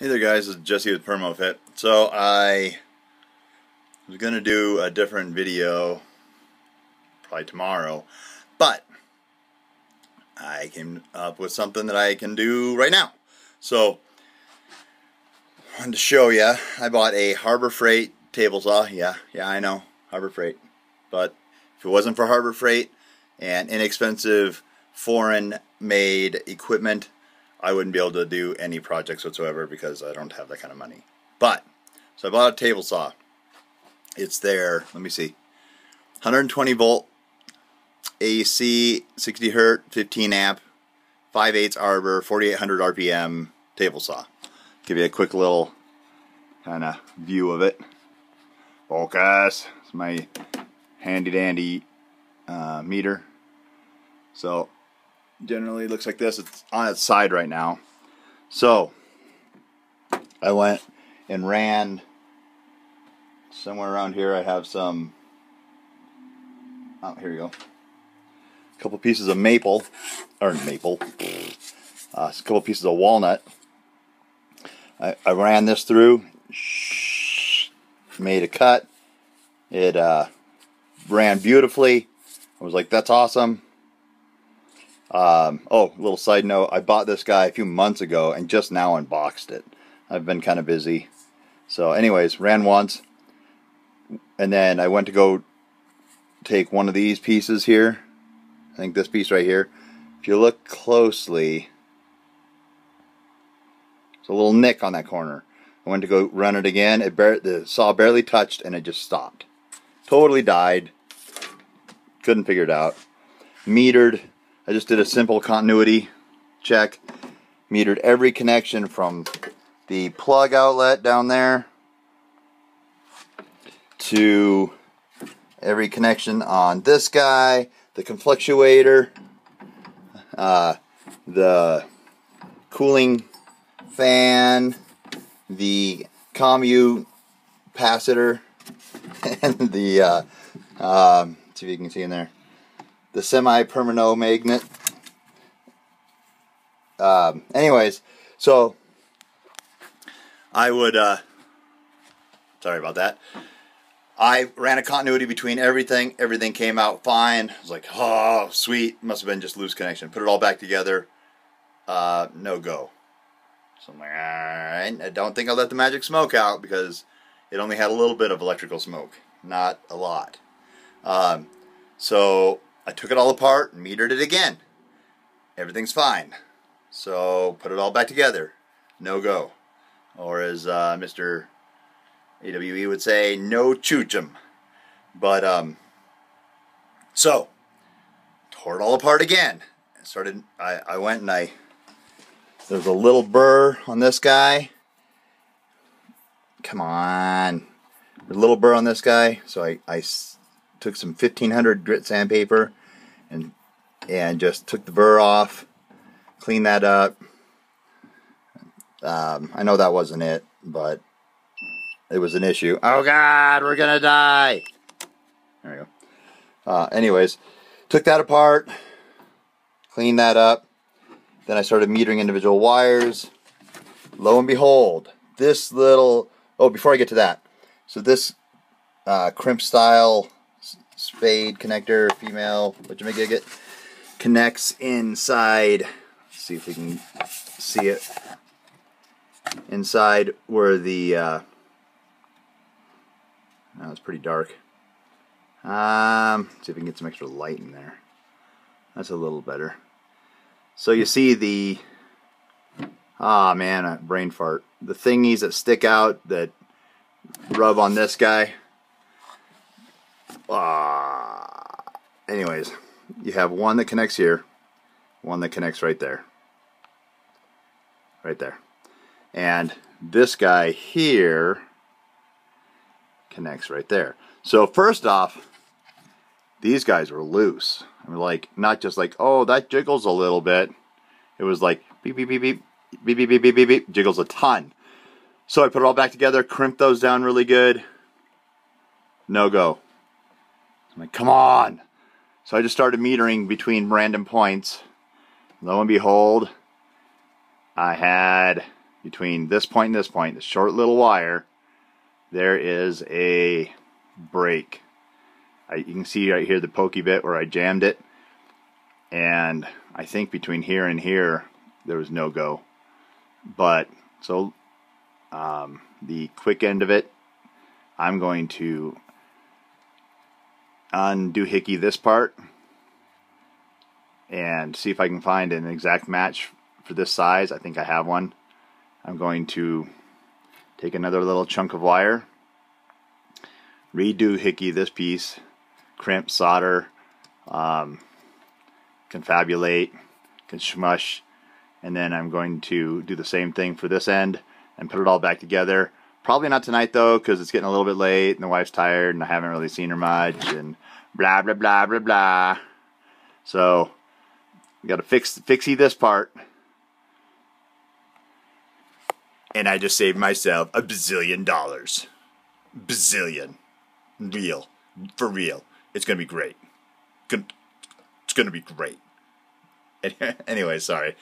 Hey there guys, this is Jesse with Permofit. So I was going to do a different video probably tomorrow, but I came up with something that I can do right now. So I wanted to show you, I bought a Harbor Freight table saw. Yeah, I know, Harbor Freight. But if it wasn't for Harbor Freight and inexpensive foreign made equipment, I wouldn't be able to do any projects whatsoever because I don't have that kind of money. But, so I bought a table saw. It's there, let me see, 120 volt AC, 60 hertz, 15 amp, 5/8 arbor, 4800 RPM table saw. Give you a quick little kind of view of it. Focus. It's my handy dandy meter. So generally it looks like this. It's on its side right now. So I went and ran somewhere around here. I have some, oh, here you go, a couple pieces of maple, or maple, a couple pieces of walnut. I ran this through, made a cut. It ran beautifully. I was like, that's awesome. Oh, little side note, I bought this guy a few months ago and just now unboxed it. I've been kind of busy. So anyways, ran once, and then I went to go take one of these pieces here. I think this piece right here. If you look closely, there's a little nick on that corner. I went to go run it again. The saw barely touched and it just stopped. Totally died. Couldn't figure it out. Metered. I just did a simple continuity check. Metered every connection from the plug outlet down there to every connection on this guy, the conflictuator, the cooling fan, the commu capacitor, and the see if you can see in there, the semi-permanent magnet. Anyways, so I would, sorry about that. I ran a continuity between everything. Everything came out fine. I was like, oh, sweet. Must have been just loose connection. Put it all back together. No go. So I'm like, alright. I don't think I'll let the magic smoke out because it only had a little bit of electrical smoke. Not a lot. So I took it all apart and metered it again. Everything's fine. So put it all back together. No go. Or as Mr. AWE would say, no chooch 'em. But so tore it all apart again. I went and there's a little burr on this guy. Come on. There's a little burr on this guy. So I took some 1500 grit sandpaper and just took the burr off, cleaned that up. I know that wasn't it, but it was an issue. Oh God, we're gonna die. There we go. Anyways, took that apart, cleaned that up. Then I started metering individual wires. Lo and behold, this little, oh, before I get to that, so this crimp style spade connector, female, whatchamacallit, connects inside. Let's see if we can see it. Inside where the now it's pretty dark. See if we can get some extra light in there. That's a little better. So you see the, ah man, a brain fart. The thingies that stick out that rub on this guy. Anyways, you have one that connects here, one that connects right there. Right there. And this guy here connects right there. So first off, these guys were loose. I mean, like, not just like, oh, that jiggles a little bit. It was like beep beep beep beep beep beep beep beep beep beep, jiggles a ton. So I put it all back together, crimped those down really good. No go. I'm like, come on. So I just started metering between random points. Lo and behold, I had between this point and this point, the short little wire, there is a break. You can see right here the pokey bit where I jammed it, and I think between here and here there was no go. But so the quick end of it, I'm going to undoohickey this part and see if I can find an exact match for this size. I think I have one. I'm going to take another little chunk of wire, redoohickey this piece, crimp, solder, confabulate, smush, and then I'm going to do the same thing for this end and put it all back together. Probably not tonight though, because it's getting a little bit late and the wife's tired and I haven't really seen her much and blah blah blah blah blah. So we got to fixie this part, and I just saved myself $1 bazillion. Bazillion. Real. For real. It's gonna be great. It's gonna be great. Anyway, sorry.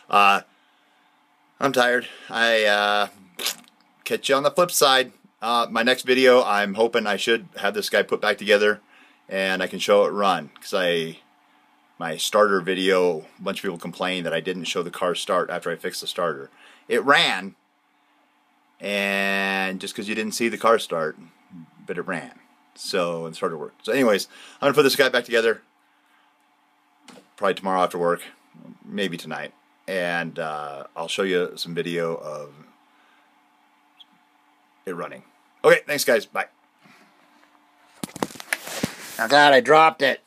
I'm tired. Catch you on the flip side. My next video, I'm hoping I should have this guy put back together and I can show it run, because my starter video, a bunch of people complained that I didn't show the car start after I fixed the starter. It ran, and just because you didn't see the car start, but it ran. So it started to work. So anyways, I'm going to put this guy back together probably tomorrow after work, maybe tonight, and I'll show you some video of it running. Okay, thanks guys, bye. Oh God, I dropped it.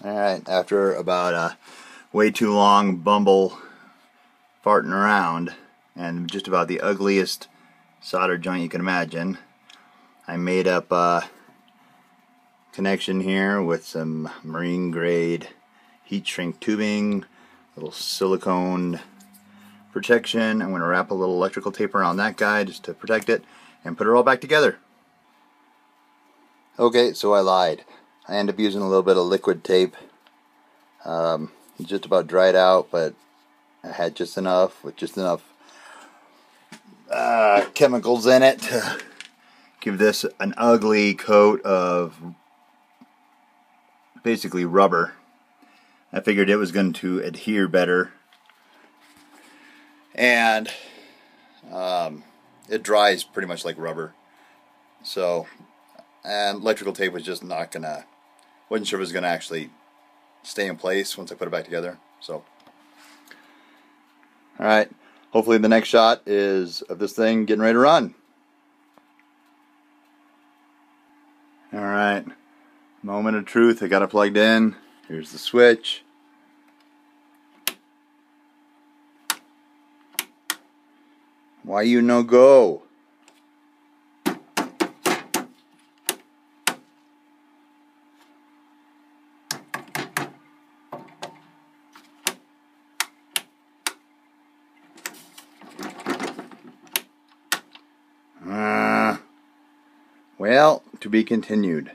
Alright, after about a way too long bumble farting around and just about the ugliest solder joint you can imagine, I made up a connection here with some marine grade heat shrink tubing, little silicone protection. I'm going to wrap a little electrical tape around that guy just to protect it and put it all back together. Okay, so I lied. I ended up using a little bit of liquid tape. It just about dried out, but I had just enough, with just enough chemicals in it to give this an ugly coat of basically rubber. I figured it was going to adhere better, and it dries pretty much like rubber. So, and electrical tape was just not gonna, wasn't sure if it was gonna actually stay in place once I put it back together. So, alright, hopefully the next shot is of this thing getting ready to run. Alright, moment of truth. I got it plugged in. Here's the switch. Why you no go? Well, to be continued.